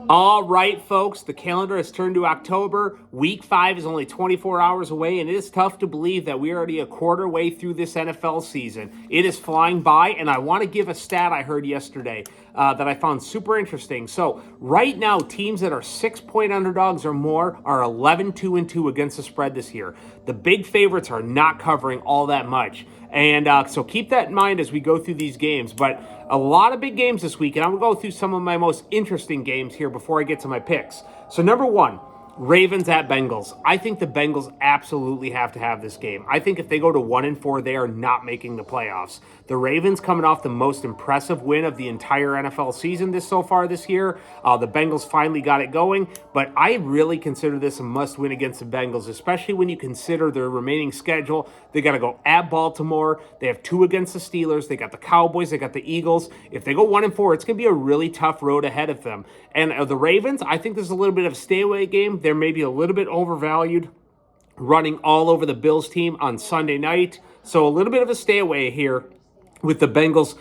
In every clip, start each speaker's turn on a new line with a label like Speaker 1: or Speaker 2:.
Speaker 1: All right, folks, the calendar has turned to October. Week 5 is only 24 hours away, and it is tough to believe that we are already a quarter way through this NFL season. It is flying by, and I want to give a stat I heard yesterday that I found super interesting. So right now, teams that are 6-point underdogs or more are 11-2-2 against the spread this year. The big favorites are not covering all that much. And so keep that in mind as we go through these games. But a lot of big games this week, and I'm going to go through some of my most interesting games here before I get to my picks. So number one, Ravens at Bengals. I think the Bengals absolutely have to have this game. I think if they go to 1-4, they are not making the playoffs. The Ravens coming off the most impressive win of the entire NFL season so far this year. The Bengals finally got it going, but I really consider this a must-win against the Bengals, especially when you consider their remaining schedule. They got to go at Baltimore. They have 2 against the Steelers. They got the Cowboys. They got the Eagles. If they go 1-4, it's going to be a really tough road ahead of them. And the Ravens, I think there's a little bit of a stay-away game. They're maybe a little bit overvalued, running all over the Bills team on Sunday night. So a little bit of a stay away here with the Bengals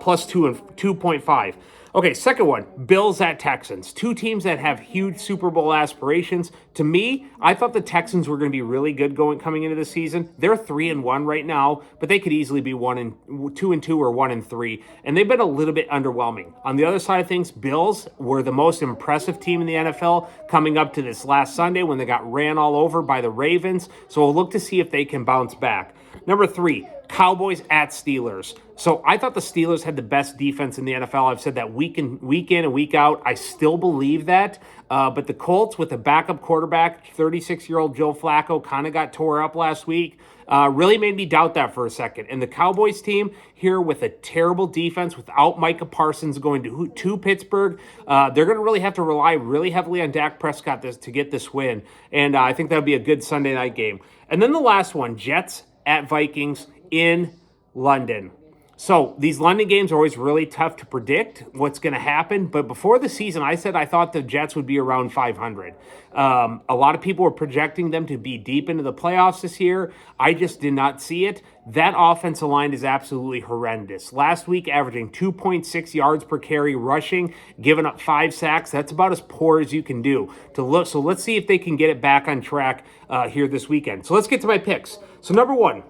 Speaker 1: plus 2.5. Okay, second one, Bills at Texans. 2 teams that have huge Super Bowl aspirations. To me, I thought the Texans were going to be really good coming into the season. They're 3-1 right now, but they could easily be 2-2 or 1-3, and they've been a little bit underwhelming. On the other side of things, Bills were the most impressive team in the NFL coming up to this last Sunday when they got ran all over by the Ravens. So we'll look to see if they can bounce back. Number 3, Cowboys at Steelers. So I thought the Steelers had the best defense in the NFL. I've said that week in and week out. I still believe that. But the Colts with a backup quarterback, 36-year-old Joe Flacco, kind of got tore up last week. Really made me doubt that for a second. And the Cowboys team here with a terrible defense without Micah Parsons going to Pittsburgh, they're going to really have to rely really heavily on Dak Prescott to get this win. And I think that would be a good Sunday night game. And then the last one, Jets at Vikings in London. So these London games are always really tough to predict what's going to happen. But before the season, I said I thought the Jets would be around 500. A lot of people were projecting them to be deep into the playoffs this year. I just did not see it. That offensive line is absolutely horrendous. Last week, averaging 2.6 yards per carry rushing, giving up 5 sacks. That's about as poor as you can do. So let's see if they can get it back on track here this weekend. So let's get to my picks. So number 1,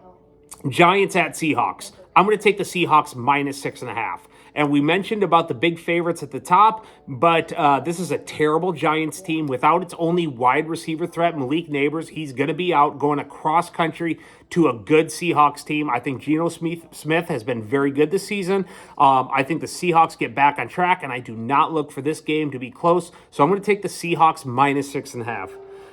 Speaker 1: Giants at Seahawks. I'm going to take the Seahawks minus 6.5. And we mentioned about the big favorites at the top, but this is a terrible Giants team without its only wide receiver threat, Malik Neighbors. He's going to be out going across country to a good Seahawks team. I think Geno Smith has been very good this season. I think the Seahawks get back on track, and I do not look for this game to be close. So I'm going to take the Seahawks minus 6.5.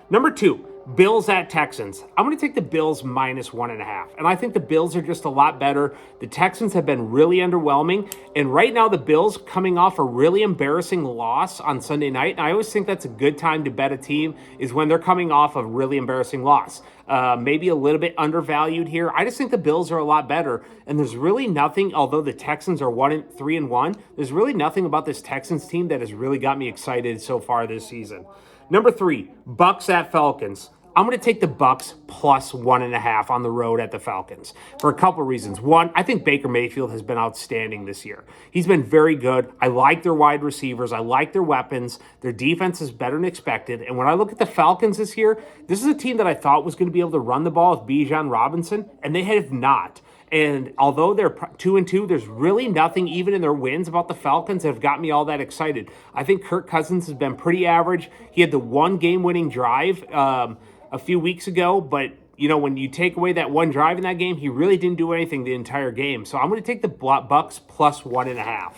Speaker 1: Number 2, Bills at Texans. I'm going to take the Bills minus 1.5. And I think the Bills are just a lot better. The Texans have been really underwhelming. And right now, the Bills coming off a really embarrassing loss on Sunday night. And I always think that's a good time to bet a team is when they're coming off a really embarrassing loss. Maybe a little bit undervalued here. I just think the Bills are a lot better. And there's really nothing, although the Texans are 3-1, there's really nothing about this Texans team that has really got me excited so far this season. Number 3, Bucks at Falcons. I'm going to take the Bucks plus 1.5 on the road at the Falcons for a couple of reasons. One, I think Baker Mayfield has been outstanding this year. He's been very good. I like their wide receivers. I like their weapons. Their defense is better than expected. And when I look at the Falcons this year, this is a team that I thought was going to be able to run the ball with Bijan Robinson, and they have not. And although they're 2-2, there's really nothing, even in their wins, about the Falcons that have got me all that excited. I think Kirk Cousins has been pretty average. He had the one game-winning drive a few weeks ago, but when you take away that one drive in that game, he really didn't do anything the entire game. So I'm going to take the Bucks plus 1.5.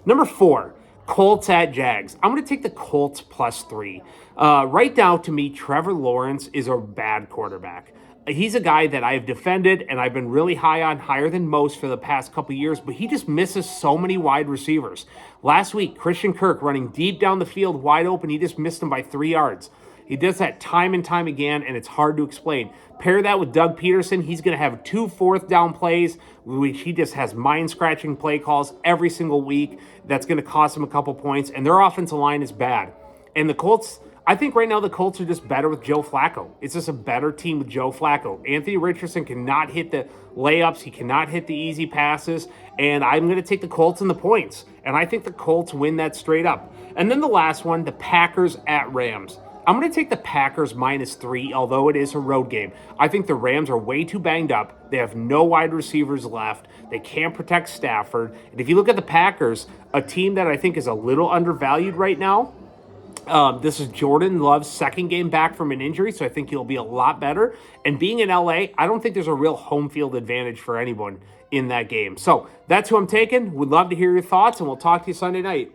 Speaker 1: Number 4, Colts at Jags. I'm going to take the Colts plus 3. Right now, to me, Trevor Lawrence is a bad quarterback. He's a guy that I've defended and I've been really high on, higher than most for the past couple years, but he just misses so many wide receivers. Last week, Christian Kirk running deep down the field wide open, he just missed him by 3 yards. He does that time and time again, and it's hard to explain. Pair that with Doug Peterson, he's going to have 2 fourth-down plays, which he just has mind-scratching play calls every single week. That's going to cost him a couple points, and their offensive line is bad. And the Colts, I think right now the Colts are just better with Joe Flacco. It's just a better team with Joe Flacco. Anthony Richardson cannot hit the layups. He cannot hit the easy passes. And I'm going to take the Colts in the points. And I think the Colts win that straight up. And then the last one, the Packers at Rams. I'm going to take the Packers -3, although it is a road game. I think the Rams are way too banged up. They have no wide receivers left. They can't protect Stafford. And if you look at the Packers, a team that I think is a little undervalued right now, this is Jordan Love's second game back from an injury, so I think he'll be a lot better. And being in LA, I don't think there's a real home field advantage for anyone in that game. So that's who I'm taking. Would love to hear your thoughts, and we'll talk to you Sunday night.